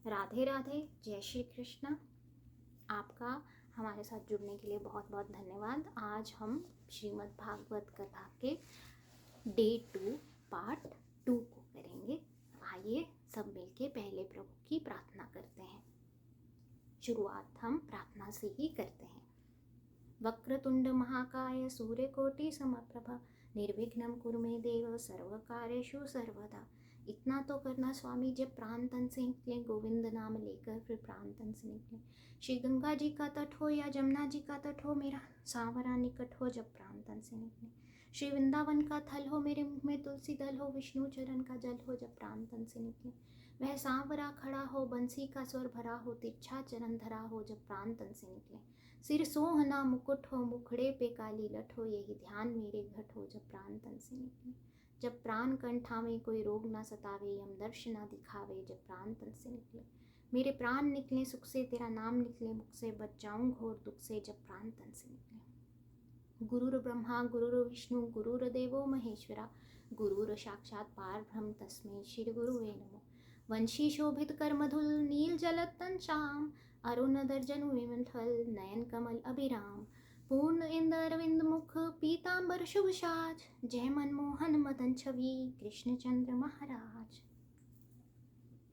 राधे राधे, जय श्री कृष्ण। आपका हमारे साथ जुड़ने के लिए बहुत बहुत धन्यवाद। आज हम श्रीमद् भागवत कथा के डे 2 पार्ट 2 को करेंगे। आइए सब मिलके पहले प्रभु की प्रार्थना करते हैं। शुरुआत हम प्रार्थना से ही करते हैं। वक्रतुंड महाकाय सूर्यकोटि समप्रभा निर्विघ्नं कुरु मे देव सर्वकार्येषु सर्वदा। इतना तो करना स्वामी जब प्राण तन से निकले, गोविंद नाम लेकर फिर प्राण तन से निकले। श्री गंगा जी का तट हो या जमुना जी का तट हो, मेरा सांवरा निकट हो जब प्राण तन से निकले। श्री वृंदावन का थल हो, मेरे मुख में तुलसी दल हो, विष्णु चरण का जल हो जब प्राण तन से निकले। वह सांवरा खड़ा हो, बंसी का स्वर भरा हो, तिरछा चरण धरा हो जब प्राण तन से निकले। सिर सोहना मुकुट हो, मुखड़े पे काली लट हो, यही ध्यान मेरे घट हो जब प्राण तन से निकले। जब प्राण कंठावे कोई रोग ना सतावे, यम दर्श ना दिखावे जब प्राण तन से निकले। मेरे प्राण निकले सुख से, तेरा नाम निकले मुख से, बच जाऊं घोर दुख से जब प्राण तन से निकले। गुरुर ब्रह्मा गुरुर विष्णु गुरुर्देवो महेश्वरा, गुरुर साक्षात पार ब्रह्म तस्मै श्री गुरुवे नमो। वंशी शोभित कर मधुल नील जलतन श्याम, अरुण दर्जन विमल नयन कमल अभिराम। पूर्ण इंद अरविंद मुख पीतांबर शुभ साज, जय मनमोहन मदन छवि कृष्ण चंद्र महाराज।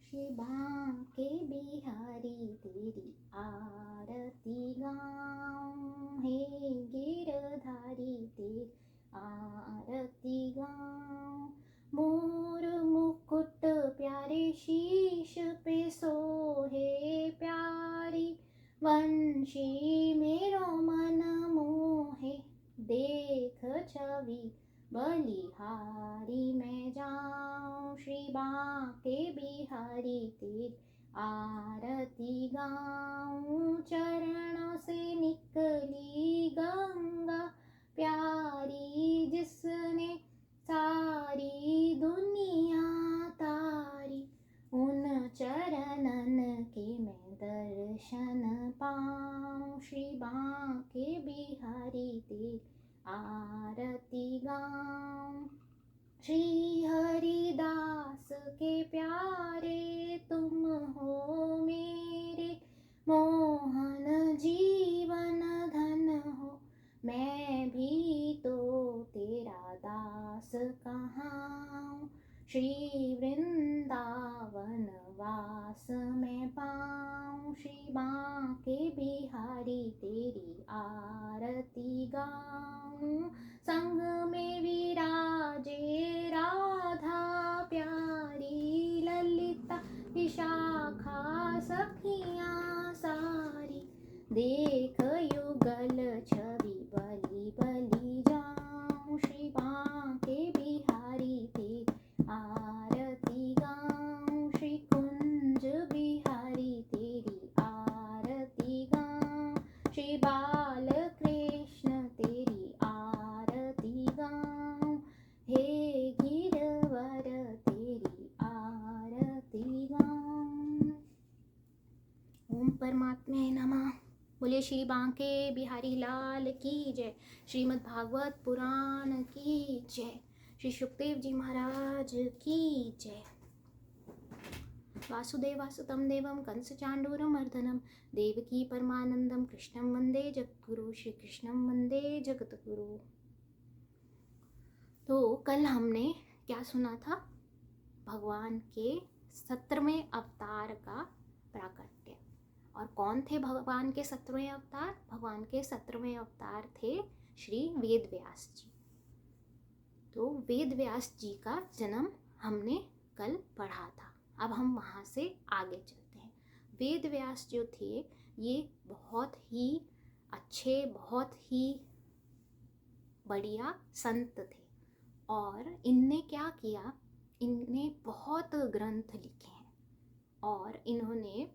श्री बांके बिहारी तेरी आरती गाऊं, हे गिरधारी तेरी आरती गाऊं। मोर मुकुट प्यारे शीश पे सोहे प्यारी, वंशी मेरो मन मोहे देख छवि बलिहारी। मैं जाऊं श्री बांके बिहारी तेरी आरती गाऊं। चरणों से निकली गंगा प्यारी, जिसने सारी दुनिया तारी, उन चरणन के मैं दर्शन पाऊं। श्री बांके बिहारी तेरी आरती गाऊं। श्री हरिदास के प्यारे तुम हो मेरे, मोहन जीवन धन हो, मैं भी तो तेरा दास कहाऊं। श्री वृंदावन वास में पाऊं, श्री बांके बिहारी तेरी आरती गाऊं। संग में विराजे राधा प्यारी, ललिता विशाखा सखियां सारी, देख युगल छवि बलि बलि जाऊं। श्री बांके बिहारी तेरी आरती गाऊं। श्री कुंज बिहारी तेरी आरती गाऊं। श्री बाल कृष्ण तेरी आरती गाऊं, हे गिरवर तेरी आरती गाऊं। ओम परमात्मे नमः। बोलिए श्री बांके बिहारी लाल की जय। श्रीमद् भागवत पुराण की जय। श्री सुखदेव जी महाराज की जय। वासुदेवासुतं देवं कंस चांडूर मर्दनम, देवकी परमानंदम कृष्णं वंदे जगद्गुरु। श्री कृष्णं वंदे जगद्गुरु। तो कल हमने क्या सुना था? भगवान के 17वें अवतार का प्राकट्य। और कौन थे भगवान के 17वें अवतार? भगवान के 17वें अवतार थे श्री वेद व्यास जी। तो वेद व्यास जी का जन्म हमने कल पढ़ा था। अब हम वहाँ से आगे चलते हैं। वेद व्यास जो थे ये बहुत ही अच्छे, बहुत ही बढ़िया संत थे। और इनने क्या किया? इनने बहुत ग्रंथ लिखे हैं। और इन्होंने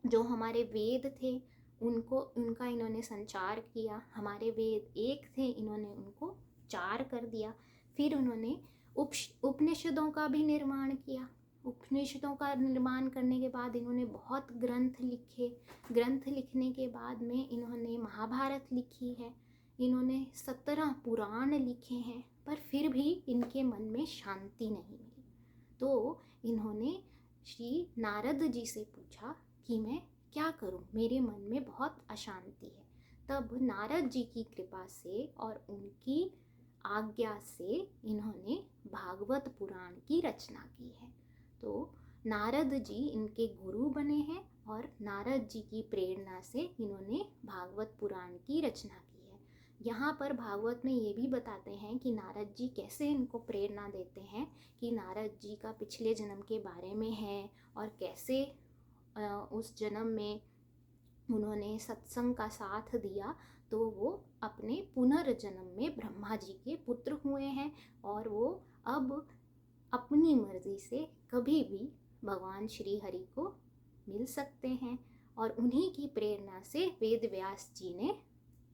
जो हमारे वेद थे उनका इन्होंने संचार किया। हमारे वेद एक थे, इन्होंने उनको 4 कर दिया। फिर उन्होंने उपनिषदों का भी निर्माण किया। उपनिषदों का निर्माण करने के बाद इन्होंने बहुत ग्रंथ लिखे। ग्रंथ लिखने के बाद में इन्होंने महाभारत लिखी है। इन्होंने 17 पुराण लिखे हैं। पर फिर भी इनके मन में शांति नहीं मिली। तो इन्होंने श्री नारद जी से पूछा कि मैं क्या करूं, मेरे मन में बहुत अशांति है। तब नारद जी की कृपा से और उनकी आज्ञा से इन्होंने भागवत पुराण की रचना की है। तो नारद जी इनके गुरु बने हैं और नारद जी की प्रेरणा से इन्होंने भागवत पुराण की रचना की है। यहाँ पर भागवत में ये भी बताते हैं कि नारद जी कैसे इनको प्रेरणा देते हैं, कि नारद जी का पिछले जन्म के बारे में है और कैसे उस जन्म में उन्होंने सत्संग का साथ दिया तो वो अपने पुनर्जन्म में ब्रह्मा जी के पुत्र हुए हैं और वो अब अपनी मर्जी से कभी भी भगवान श्री हरि को मिल सकते हैं। और उन्हीं की प्रेरणा से वेद व्यास जी ने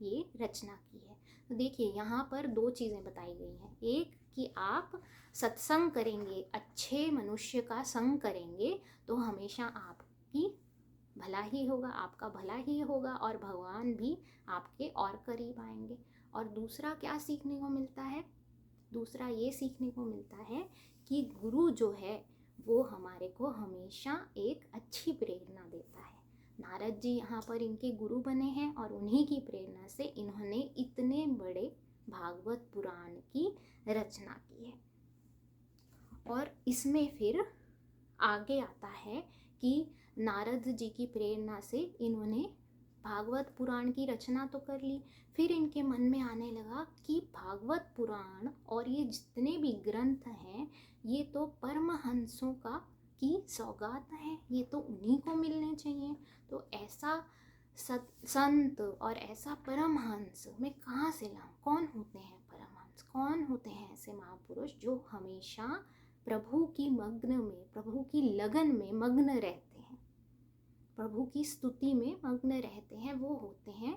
ये रचना की है। तो देखिए यहाँ पर दो चीज़ें बताई गई हैं। एक कि आप सत्संग करेंगे, अच्छे मनुष्य का संग करेंगे तो हमेशा आपकी भला ही होगा, आपका भला ही होगा और भगवान भी आपके और करीब आएंगे। और दूसरा क्या सीखने को मिलता है? दूसरा ये सीखने को मिलता है कि गुरु जो है वो हमारे को हमेशा एक अच्छी प्रेरणा देता है। नारद जी यहाँ पर इनके गुरु बने हैं और उन्हीं की प्रेरणा से इन्होंने इतने बड़े भागवत पुराण की रचना की है। और इसमें फिर आगे आता है कि नारद जी की प्रेरणा से इन्होंने भागवत पुराण की रचना तो कर ली, फिर इनके मन में आने लगा कि भागवत पुराण और ये जितने भी ग्रंथ हैं ये तो परमहंसों का की सौगात है, ये तो उन्हीं को मिलने चाहिए। तो ऐसा संत और ऐसा परमहंस मैं कहाँ से लाऊं? कौन होते हैं परमहंस? कौन होते हैं ऐसे महापुरुष जो हमेशा प्रभु की मग्न में, प्रभु की लगन में मग्न रहते हैं, प्रभु की स्तुति में मग्न रहते हैं? वो होते हैं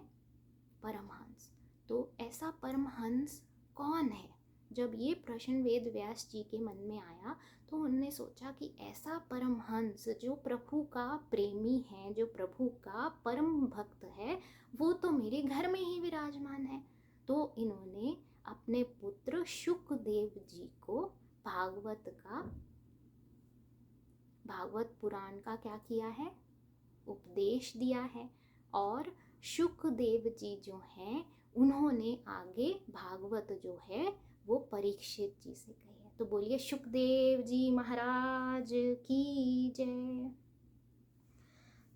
परमहंस। तो ऐसा परमहंस कौन है? जब ये प्रश्न वेद व्यास जी के मन में आया तो उन्होंने सोचा कि ऐसा परमहंस जो प्रभु का प्रेमी है, जो प्रभु का परम भक्त है, वो तो मेरे घर में ही विराजमान है। तो इन्होंने अपने पुत्र शुकदेव जी को भागवत पुराण का क्या किया है? उपदेश दिया है। और शुकदेव जी जो हैं उन्होंने आगे भागवत जो है वो परीक्षित जी से कही है। तो बोलिए शुकदेव जी महाराज की जय।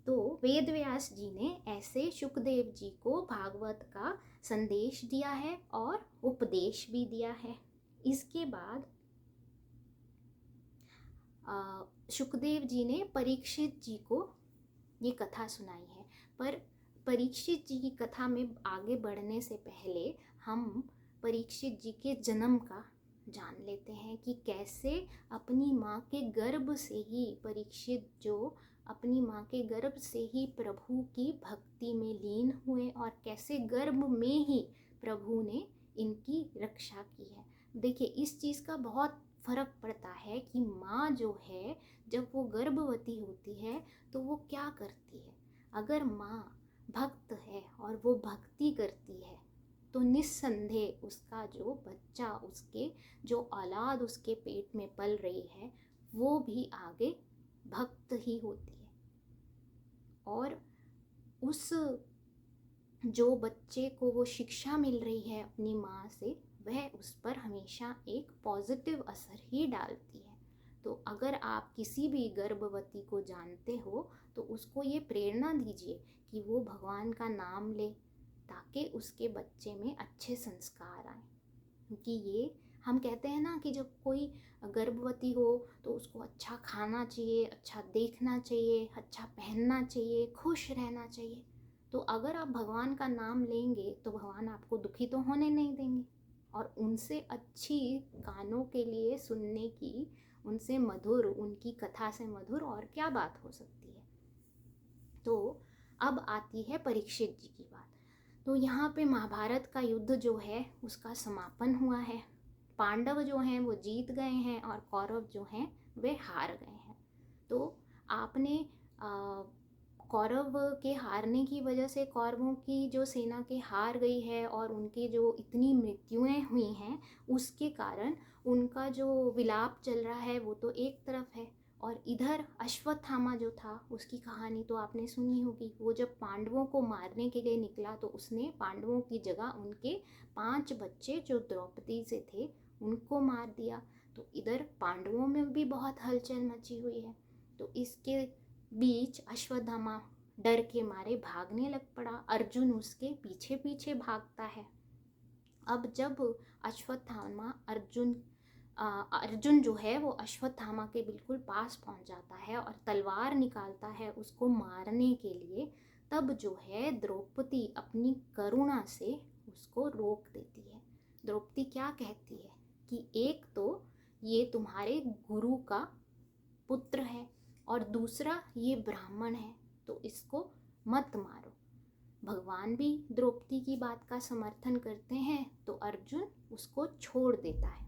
तो वेद व्यास जी ने ऐसे शुकदेव जी को भागवत का संदेश दिया है और उपदेश भी दिया है। इसके बाद शुकदेव जी ने परीक्षित जी को ये कथा सुनाई है। पर परीक्षित जी की कथा में आगे बढ़ने से पहले हम परीक्षित जी के जन्म का जान लेते हैं कि कैसे अपनी माँ के गर्भ से ही परीक्षित जो अपनी माँ के गर्भ से ही प्रभु की भक्ति में लीन हुए और कैसे गर्भ में ही प्रभु ने इनकी रक्षा की है। देखिए इस चीज़ का बहुत फर्क पड़ता है कि माँ जो है जब वो गर्भवती होती है तो वो क्या करती है। अगर माँ भक्त है और वो भक्ति करती है तो निस्संदेह उसका जो बच्चा, उसके जो औलाद उसके पेट में पल रही है वो भी आगे भक्त ही होती है। और उस जो बच्चे को वो शिक्षा मिल रही है अपनी माँ से, वह उस पर हमेशा एक पॉजिटिव असर ही डालती है। तो अगर आप किसी भी गर्भवती को जानते हो तो उसको ये प्रेरणा दीजिए कि वो भगवान का नाम ले ताकि उसके बच्चे में अच्छे संस्कार आए। क्योंकि ये हम कहते हैं ना कि जब कोई गर्भवती हो तो उसको अच्छा खाना चाहिए, अच्छा देखना चाहिए, अच्छा पहनना चाहिए, खुश रहना चाहिए। तो अगर आप भगवान का नाम लेंगे तो भगवान आपको दुखी तो होने नहीं देंगे। और उनसे अच्छी कानों के लिए सुनने की, उनसे मधुर, उनकी कथा से मधुर और क्या बात हो सकती है। तो अब आती है परीक्षित जी की बात। तो यहाँ पे महाभारत का युद्ध जो है उसका समापन हुआ है। पांडव जो हैं वो जीत गए हैं और कौरव जो हैं वे हार गए हैं। तो आपने कौरव के हारने की वजह से कौरवों की जो सेना के हार गई है और उनकी जो इतनी मृत्युएं हुई हैं उसके कारण उनका जो विलाप चल रहा है वो तो एक तरफ है, और इधर अश्वत्थामा जो था उसकी कहानी तो आपने सुनी होगी। वो जब पांडवों को मारने के लिए निकला तो उसने पांडवों की जगह उनके 5 बच्चे जो द्रौपदी से थे उनको मार दिया। तो इधर पांडवों में भी बहुत हलचल मची हुई है। तो इसके बीच अश्वत्थामा डर के मारे भागने लग पड़ा। अर्जुन उसके पीछे पीछे भागता है। अब जब अश्वत्थामा अर्जुन जो है वो अश्वत्थामा के बिल्कुल पास पहुंच जाता है और तलवार निकालता है उसको मारने के लिए, तब जो है द्रौपदी अपनी करुणा से उसको रोक देती है। द्रौपदी क्या कहती है कि एक तो ये तुम्हारे गुरु का पुत्र है और दूसरा ये ब्राह्मण है, तो इसको मत मारो। भगवान भी द्रौपदी की बात का समर्थन करते हैं तो अर्जुन उसको छोड़ देता है।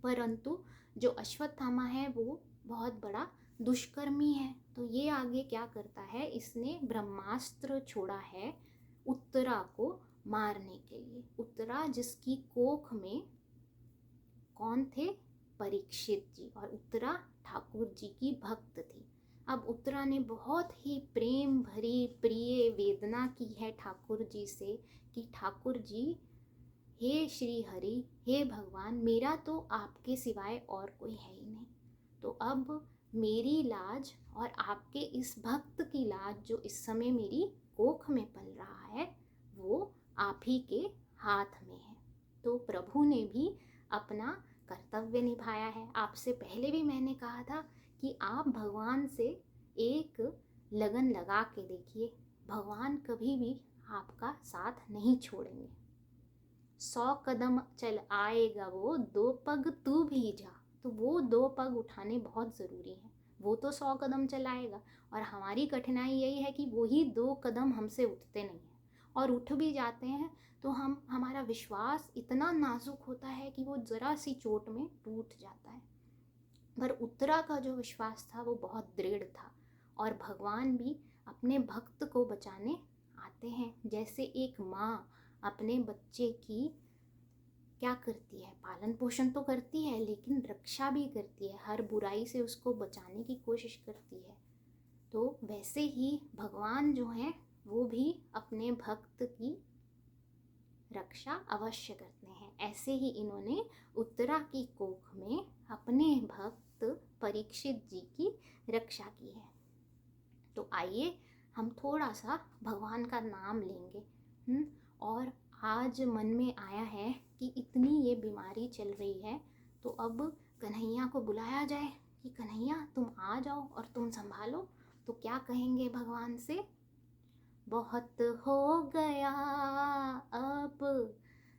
परंतु जो अश्वत्थामा है वो बहुत बड़ा दुष्कर्मी है। तो ये आगे क्या करता है, इसने ब्रह्मास्त्र छोड़ा है उत्तरा को मारने के लिए। उत्तरा जिसकी कोख में कौन थे, परीक्षित जी, और उत्तरा ठाकुर जी की भक्त थी। अब उत्तरा ने बहुत ही प्रेम भरी प्रिय वेदना की है ठाकुर जी से कि ठाकुर जी, हे श्री हरि, हे भगवान, मेरा तो आपके सिवाय और कोई है ही नहीं। तो अब मेरी लाज और आपके इस भक्त की लाज जो इस समय मेरी कोख में पल रहा है वो आप ही के हाथ में है। तो प्रभु ने भी अपना कर्तव्य निभाया है। आपसे पहले भी मैंने कहा था कि आप भगवान से एक लगन लगा के देखिए, भगवान कभी भी आपका साथ नहीं छोड़ेंगे। 100 कदम चल आएगा वो, 2 पग तू भी जा। तो वो 2 पग उठाने बहुत ज़रूरी है। वो तो 100 कदम चलाएगा और हमारी कठिनाई यही है कि वही 2 कदम हमसे उठते नहीं हैं, और उठ भी जाते हैं तो हमारा विश्वास इतना नाजुक होता है कि वो ज़रा सी चोट में टूट जाता है। पर उत्तरा का जो विश्वास था वो बहुत दृढ़ था, और भगवान भी अपने भक्त को बचाने आते हैं। जैसे एक माँ अपने बच्चे की क्या करती है, पालन पोषण तो करती है लेकिन रक्षा भी करती है, हर बुराई से उसको बचाने की कोशिश करती है। तो वैसे ही भगवान जो हैं वो भी अपने भक्त की रक्षा अवश्य करते हैं। ऐसे ही इन्होंने उत्तरा की कोख में अपने भक्त परीक्षित जी की रक्षा की है। तो आइए हम थोड़ा सा भगवान का नाम लेंगे। और आज मन में आया है कि इतनी ये बीमारी चल रही है तो अब कन्हैया को बुलाया जाए कि कन्हैया तुम आ जाओ और तुम संभालो। तो क्या कहेंगे भगवान से, बहुत हो गया अब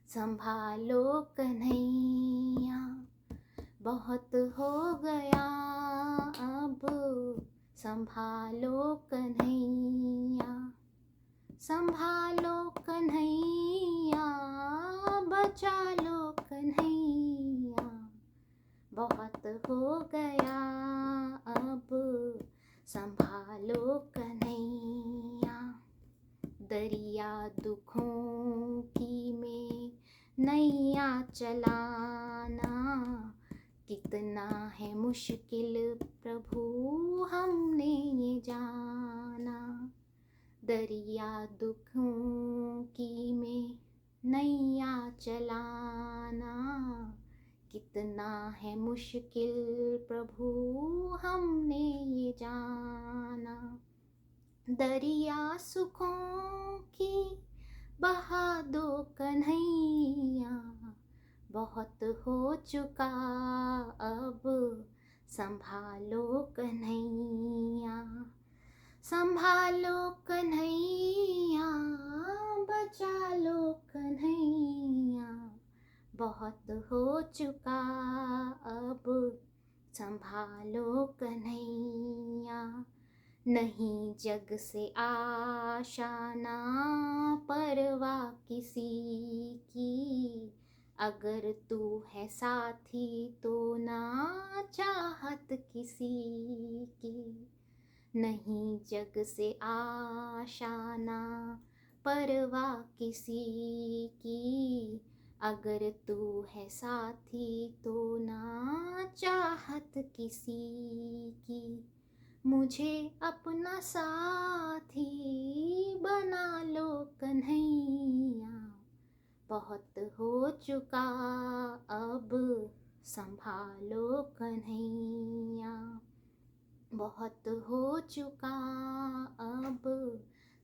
संभालो कन्हैया, बहुत हो गया अब संभालो कन्हैया, संभालो कन्हैया, बचा लो कन्हैया, बहुत हो गया अब संभालो कन्हैया। दरिया दुखों की में नैया चलाना कितना है मुश्किल प्रभु हमने ये जाना। दरिया दुखों की में नैया चलाना कितना है मुश्किल प्रभु हमने ये जाना। दरिया सुखों की बहा दो कन्हैया, बहुत हो चुका अब संभालो कन्हैया, संभालो कन्हैया, बचा लो कन्हैया, बहुत हो चुका अब संभालो कन्हैया। नहीं जग से आशा ना परवाह किसी की, अगर तू है साथी तो ना चाहत किसी की। नहीं जग से आशा ना परवाह किसी की, अगर तू है साथी तो ना चाहत किसी की, मुझे अपना साथी बना लो कन्हैया। बहुत हो चुका अब संभालो कन्हैया। बहुत हो चुका अब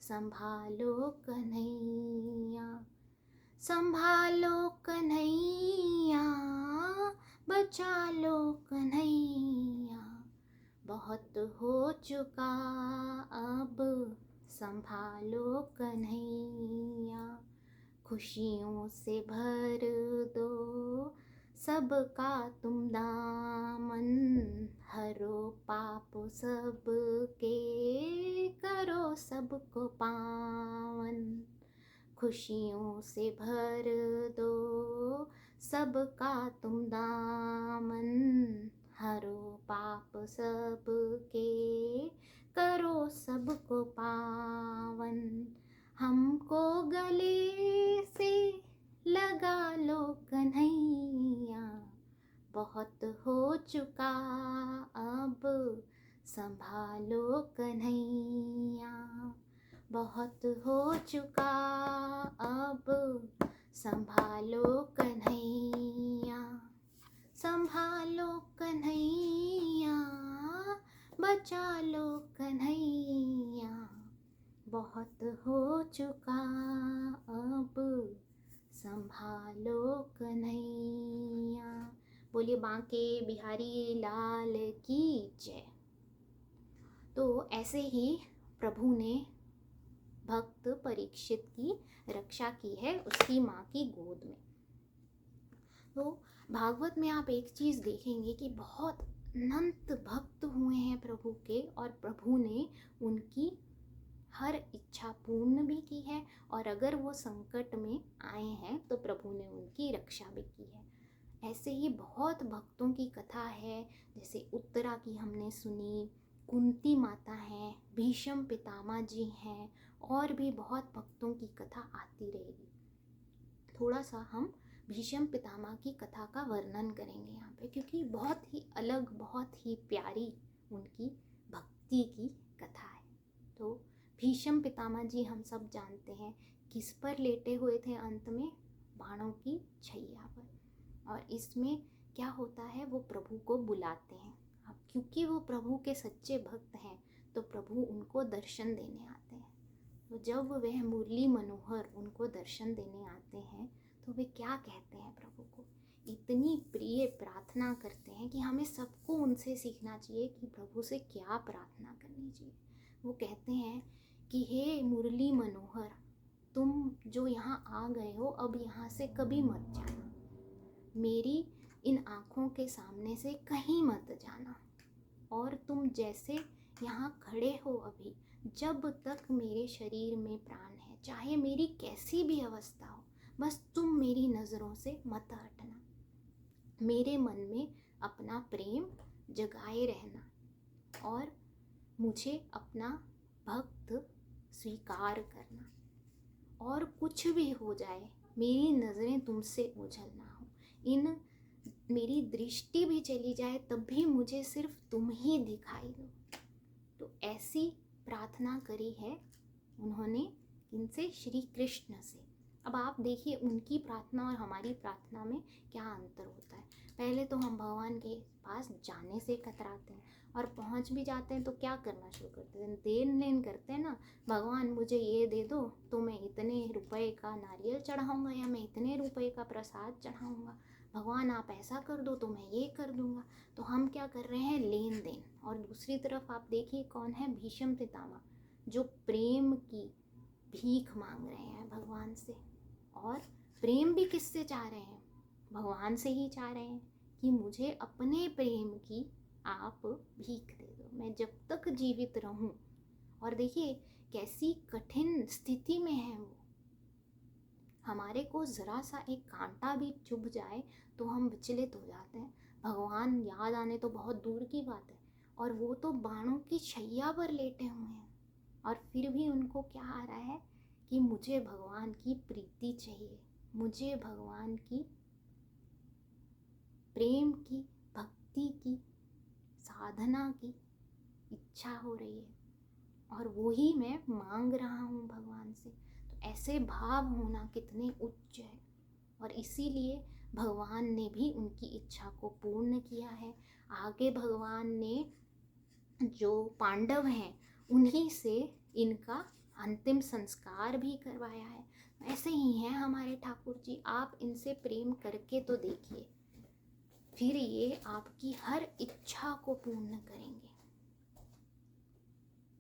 संभालो कन्हैया। संभालो कन्हैया, बचा लो कन्हैया। बहुत हो चुका अब संभालो कन्हैया। खुशियों से भर दो सबका तुम दामन, हरो पाप सबके, करो सबको पावन। खुशियों से भर दो सबका तुम दामन, हरो पाप सबके, करो सबको पावन। हमको गले से लगा लो कन्हैया। बहुत हो चुका अब संभालो कन्हैया। बहुत हो चुका अब संभालो कन्हैया। संभालो कन्हैया, बचा लो कन्हैया। बहुत हो चुका अब संभालो कन्हैया। बोलिए बांके बिहारी लाल की जय। तो ऐसे ही प्रभु ने भक्त परीक्षित की रक्षा की है उसकी माँ की गोद में। तो भागवत में आप एक चीज़ देखेंगे कि बहुत अनंत भक्त हुए हैं प्रभु के, और प्रभु ने उनकी हर इच्छा पूर्ण भी की है, और अगर वो संकट में आए हैं तो प्रभु ने उनकी रक्षा भी की है। ऐसे ही बहुत भक्तों की कथा है, जैसे उत्तरा की हमने सुनी, कुंती माता हैं, भीष्म पितामह जी हैं, और भी बहुत भक्तों की कथा आती रहेगी। थोड़ा सा हम भीष्म पितामह की कथा का वर्णन करेंगे यहाँ पे, क्योंकि बहुत ही अलग, बहुत ही प्यारी उनकी भक्ति की कथा है। तो भीष्म पितामह जी हम सब जानते हैं किस पर लेटे हुए थे अंत में, बाणों की छैया पर। और इसमें क्या होता है, वो प्रभु को बुलाते हैं। अब क्योंकि वो प्रभु के सच्चे भक्त हैं तो प्रभु उनको दर्शन देने आते हैं। तो जब वह मुरली मनोहर उनको दर्शन देने आते हैं तो वे क्या कहते हैं प्रभु को, इतनी प्रिय प्रार्थना करते हैं कि हमें सबको उनसे सीखना चाहिए कि प्रभु से क्या प्रार्थना करनी चाहिए। वो कहते हैं कि हे मुरली मनोहर, तुम जो यहाँ आ गए हो अब यहाँ से कभी मत जाना, मेरी इन आँखों के सामने से कहीं मत जाना, और तुम जैसे यहाँ खड़े हो अभी, जब तक मेरे शरीर में प्राण है, चाहे मेरी कैसी भी अवस्था हो, बस तुम मेरी नज़रों से मत हटना, मेरे मन में अपना प्रेम जगाए रहना और मुझे अपना भक्त स्वीकार करना, और कुछ भी हो जाए मेरी नज़रें तुमसे ओझल ना हो, इन मेरी दृष्टि भी चली जाए तब भी मुझे सिर्फ तुम ही दिखाई दो। तो ऐसी प्रार्थना करी है उन्होंने इनसे, श्री कृष्ण से। अब आप देखिए उनकी प्रार्थना और हमारी प्रार्थना में क्या अंतर होता है। पहले तो हम भगवान के पास जाने से कतराते हैं, और पहुंच भी जाते हैं तो क्या करना शुरू करते हैं, देन लेन करते हैं ना। भगवान मुझे ये दे दो तो मैं इतने रुपए का नारियल चढ़ाऊँगा, या मैं इतने रुपए का प्रसाद चढ़ाऊँगा, भगवान आप ऐसा कर दो तो मैं ये कर दूँगा। तो हम क्या कर रहे हैं, लेन देन। और दूसरी तरफ आप देखिए कौन है, भीष्म पितामह, जो प्रेम की भीख मांग रहे हैं भगवान से। और प्रेम भी किससे चाह रहे हैं, भगवान से ही चाह रहे हैं कि मुझे अपने प्रेम की आप भीख दे दो, मैं जब तक जीवित रहूं। और देखिए कैसी कठिन स्थिति में है वो। हमारे को ज़रा सा एक कांटा भी चुभ जाए तो हम विचलित हो जाते हैं, भगवान याद आने तो बहुत दूर की बात है। और वो तो बाणों की छैया पर लेटे हुए हैं, और फिर भी उनको क्या आ रहा है कि मुझे भगवान की प्रीति चाहिए, मुझे भगवान की प्रेम की, भक्ति की साधना की इच्छा हो रही है और वो ही मैं मांग रहा हूँ भगवान से। तो ऐसे भाव होना कितने उच्च है, और इसीलिए भगवान ने भी उनकी इच्छा को पूर्ण किया है। आगे भगवान ने जो पांडव हैं उन्हीं से इनका अंतिम संस्कार भी करवाया है। ऐसे ही हैं हमारे ठाकुर जी, आप इनसे प्रेम करके तो देखिए, फिर ये आपकी हर इच्छा को पूर्ण करेंगे।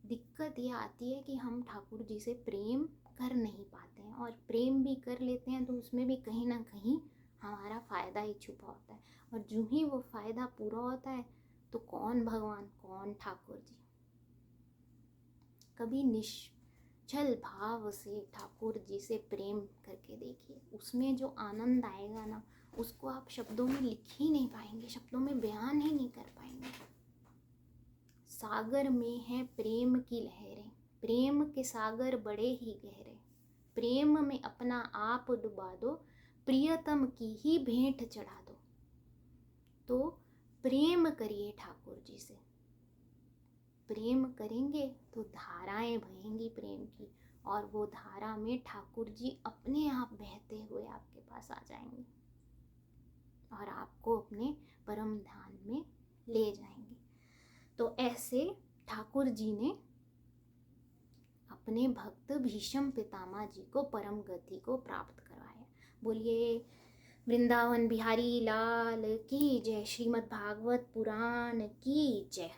दिक्कत ये आती है कि हम ठाकुर जी से प्रेम कर नहीं पाते हैं, और प्रेम भी कर लेते हैं तो उसमें भी कहीं ना कहीं हमारा फ़ायदा ही छुपा होता है, और जो ही वो फ़ायदा पूरा होता है तो कौन भगवान कौन ठाकुर जी। कभी निश्चल भाव से ठाकुर जी से प्रेम करके देखिए, उसमें जो आनंद आएगा ना, उसको आप शब्दों में लिख ही नहीं पाएंगे, शब्दों में बयान ही नहीं कर पाएंगे। सागर में है प्रेम की लहरें, प्रेम के सागर बड़े ही गहरे, प्रेम में अपना आप डुबा दो, प्रियतम की ही भेंट चढ़ा दो। तो प्रेम करिए ठाकुर जी से, प्रेम करेंगे तो धाराएं बहेंगी प्रेम की, और वो धारा में ठाकुर जी अपने आप बहते हुए आपके पास आ जाएंगे और आपको अपने परम ध्यान में ले जाएंगे। तो ऐसे ठाकुर जी ने अपने भक्त भीष्म पितामह जी को परम गति को प्राप्त करवाया। बोलिए वृंदावन बिहारी लाल की जय, श्रीमद् भागवत पुराण की जय।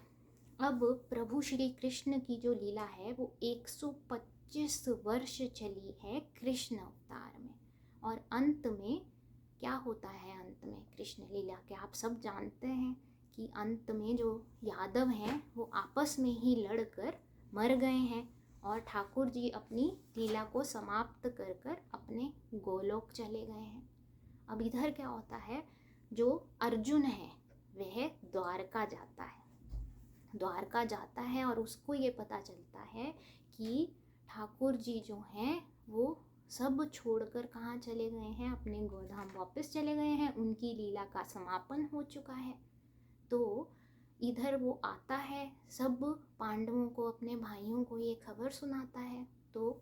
अब प्रभु श्री कृष्ण की जो लीला है वो 125 वर्ष चली है कृष्ण अवतार में, और अंत में क्या होता है, अंत में कृष्ण लीला के आप सब जानते हैं कि अंत में जो यादव हैं वो आपस में ही लड़कर मर गए हैं, और ठाकुर जी अपनी लीला को समाप्त कर कर अपने गोलोक चले गए हैं। अब इधर क्या होता है, जो अर्जुन है वह द्वारका जाता है, द्वारका जाता है और उसको ये पता चलता है कि ठाकुर जी जो हैं वो सब छोड़कर कहाँ चले गए हैं, अपने गोधाम वापस चले गए हैं, उनकी लीला का समापन हो चुका है। तो इधर वो आता है, सब पांडवों को, अपने भाइयों को ये खबर सुनाता है, तो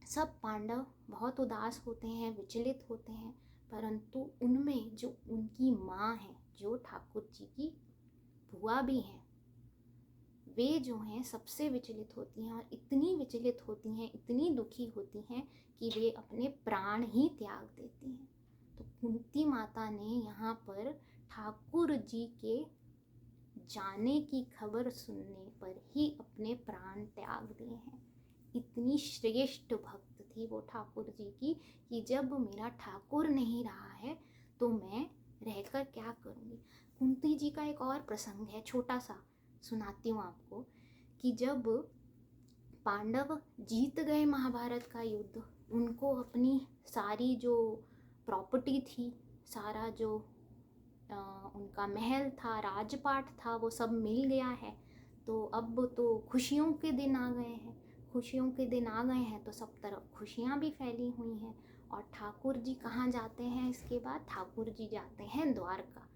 सब पांडव बहुत उदास होते हैं, विचलित होते हैं, परंतु उनमें जो उनकी माँ है, जो ठाकुर जी की बुआ भी हैं, वे जो हैं सबसे विचलित होती हैं, और इतनी विचलित होती हैं, इतनी दुखी होती हैं कि वे अपने प्राण ही त्याग देती हैं। तो कुंती माता ने यहाँ पर ठाकुर जी के जाने की खबर सुनने पर ही अपने प्राण त्याग दिए हैं। इतनी श्रेष्ठ भक्त थी वो ठाकुर जी की कि जब मेरा ठाकुर नहीं रहा है तो मैं रहकर क्या करूँगी। कुंती जी का एक और प्रसंग है, छोटा सा सुनाती हूँ आपको, कि जब पांडव जीत गए महाभारत का युद्ध, उनको अपनी सारी जो प्रॉपर्टी थी, सारा जो उनका महल था, राजपाट था, वो सब मिल गया है। तो अब तो खुशियों के दिन आ गए हैं, खुशियों के दिन आ गए हैं तो सब तरफ खुशियाँ भी फैली हुई हैं। और ठाकुर जी कहाँ जाते हैं इसके बाद, ठाकुर जी जाते हैं द्वारका।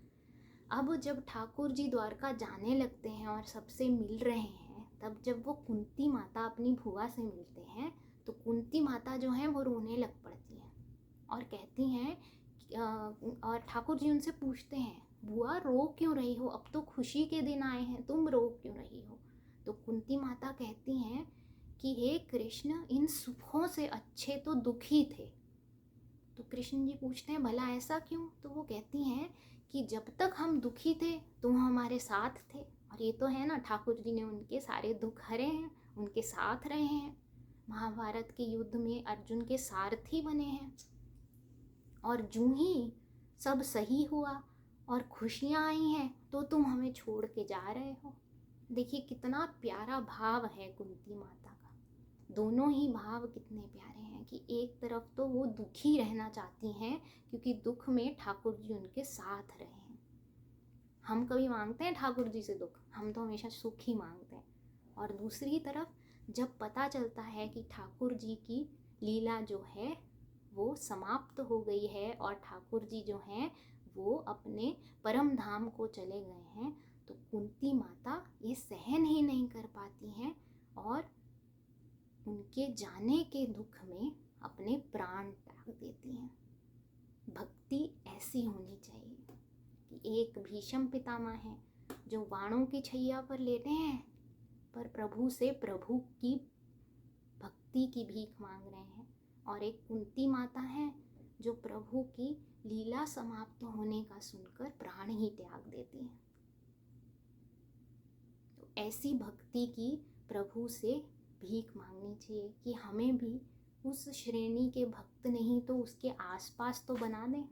अब जब ठाकुर जी द्वारका जाने लगते हैं और सबसे मिल रहे हैं, तब जब वो कुंती माता अपनी भुआ से मिलते हैं तो कुंती माता जो है वो रोने लग पड़ती हैं और कहती हैं, और ठाकुर जी उनसे पूछते हैं, बुआ रो क्यों रही हो, अब तो खुशी के दिन आए हैं, तुम रो क्यों रही हो। तो कुंती माता कहती हैं कि हे कृष्ण, इन सुखों से अच्छे तो दुखी थे। तो कृष्ण जी पूछते हैं भला ऐसा क्यों। तो वो कहती हैं कि जब तक हम दुखी थे तुम हमारे साथ थे, और ये तो है ना, ठाकुर जी ने उनके सारे दुख हरे हैं, उनके साथ रहे हैं, महाभारत के युद्ध में अर्जुन के सारथी बने हैं। और जूं ही सब सही हुआ और खुशियाँ आई हैं तो तुम हमें छोड़ के जा रहे हो। देखिए कितना प्यारा भाव है कुंती माता का, दोनों ही भाव कितने प्यारे हैं कि एक तरफ तो वो दुखी रहना चाहती हैं क्योंकि दुख में ठाकुर जी उनके साथ रहे हैं। हम कभी मांगते हैं ठाकुर जी से दुख, हम तो हमेशा सुख ही मांगते हैं। और दूसरी तरफ जब पता चलता है कि ठाकुर जी की लीला जो है वो समाप्त हो गई है और ठाकुर जी जो हैं वो अपने परम धाम को चले गए हैं, तो कुंती माता ये सहन ही नहीं कर पाती हैं और उनके जाने के दुख में अपने प्राण त्याग देती हैं। भक्ति ऐसी होनी चाहिए कि एक भीष्म पितामह हैं जो बाणों की छैया पर लेटे हैं पर प्रभु से प्रभु की भक्ति की भीख मांग रहे हैं, और एक कुंती माता है जो प्रभु की लीला समाप्त होने का सुनकर प्राण ही त्याग देती हैं। तो ऐसी भक्ति की प्रभु से भीख मांगनी चाहिए कि हमें भी उस श्रेणी के भक्त नहीं तो उसके आसपास तो बना दें।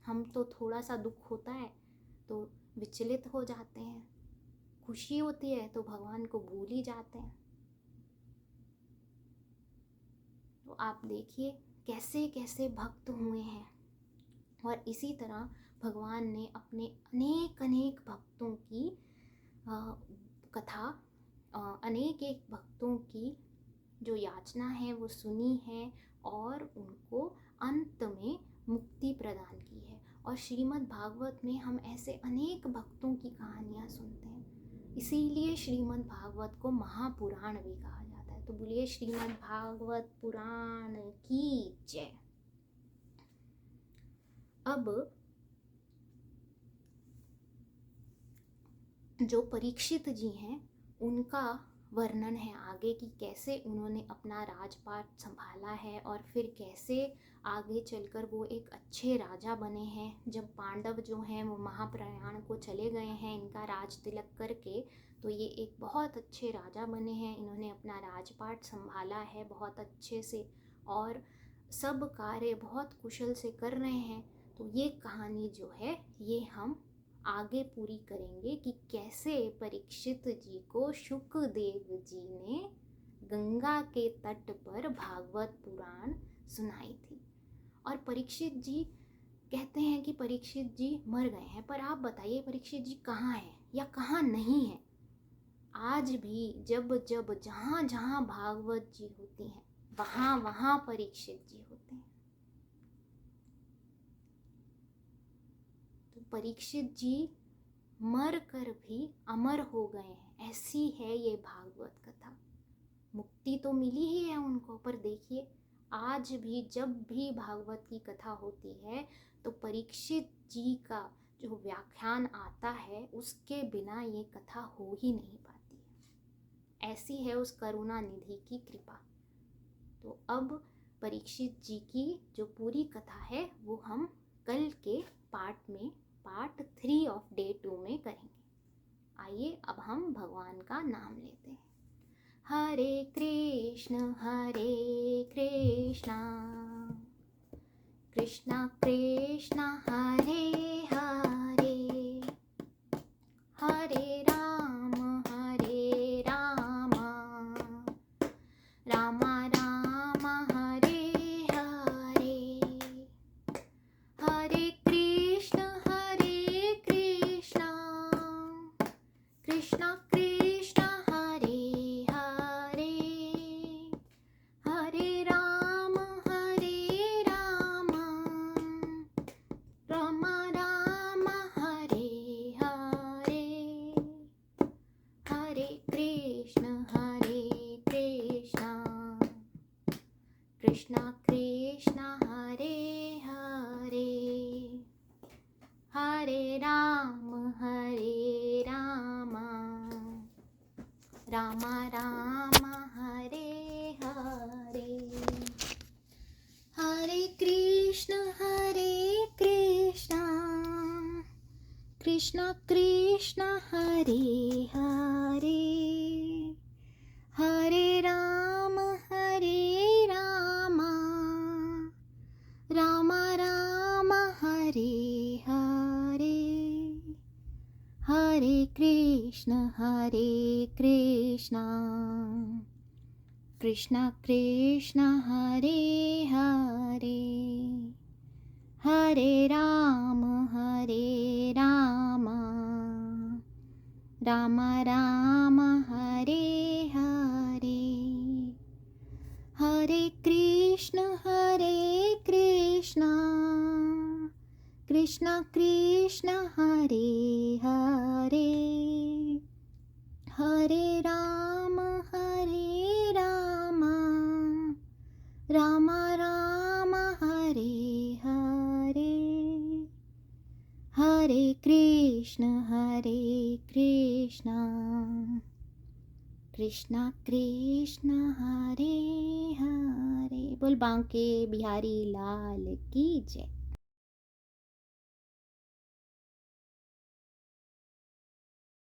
हम तो थोड़ा सा दुख होता है तो विचलित हो जाते हैं, खुशी होती है तो भगवान को भूल ही जाते हैं। तो आप देखिए कैसे कैसे भक्त हुए हैं, और इसी तरह भगवान ने अपने अनेक अनेक भक्तों की कथा, अनेक एक भक्तों की जो याचना है वो सुनी है और उनको अंत में मुक्ति प्रदान की है। और श्रीमद् भागवत में हम ऐसे अनेक भक्तों की कहानियाँ सुनते हैं, इसीलिए श्रीमद् भागवत को महापुराण भी कहा जाता है। तो बोलिए श्रीमद् भागवत पुराण की जय। अब जो परीक्षित जी हैं उनका वर्णन है आगे कि कैसे उन्होंने अपना राजपाट संभाला है और फिर कैसे आगे चलकर वो एक अच्छे राजा बने हैं। जब पांडव जो हैं वो महाप्रयाण को चले गए हैं इनका राज तिलक करके, तो ये एक बहुत अच्छे राजा बने हैं। इन्होंने अपना राजपाट संभाला है बहुत अच्छे से और सब कार्य बहुत कुशल से कर रहे हैं। तो ये कहानी जो है ये हम आगे पूरी करेंगे कि कैसे परीक्षित जी को शुकदेव जी ने गंगा के तट पर भागवत पुराण सुनाई थी। और परीक्षित जी कहते हैं कि परीक्षित जी मर गए हैं, पर आप बताइए परीक्षित जी कहाँ हैं या कहाँ नहीं हैं। आज भी जब जब जहाँ जहाँ भागवत जी होती हैं वहाँ वहाँ परीक्षित जी होते हैं। तो परीक्षित जी मर कर भी अमर हो गए हैं, ऐसी है ये भागवत कथा। मुक्ति तो मिली ही है उनको, पर देखिए आज भी जब भी भागवत की कथा होती है तो परीक्षित जी का जो व्याख्यान आता है उसके बिना ये कथा हो ही नहीं पाती है। ऐसी है उस करुणा निधि की कृपा। तो अब परीक्षित जी की जो पूरी कथा है वो हम कल के पार्ट 3 ऑफ डे 2 में करेंगे। आइए अब हम भगवान का नाम लेते हैं। हरे कृष्ण कृष्ण कृष्ण हरे हरे, हरे राम राम राम हरे हरे, हरे कृष्ण कृष्ण कृष्ण हरे हरे, हरे राम राम राम हरे हरे, हरे कृष्ण कृष्ण कृष्ण हरे हरे, हरे राम राम राम हरे हरे, हरे कृष्ण कृष्ण कृष्ण हरे हरे, हरे राम राम राम हरे हरे, हरे कृष्ण कृष्ण कृष्ण हरे हरे, हरे राम राम राम हरे हरे, हरे कृष्ण कृष्ण कृष्ण हरे हरे, कृष्णा कृष्णा कृष्णा हरे हरे। बोल बांके बिहारी लाल की जय।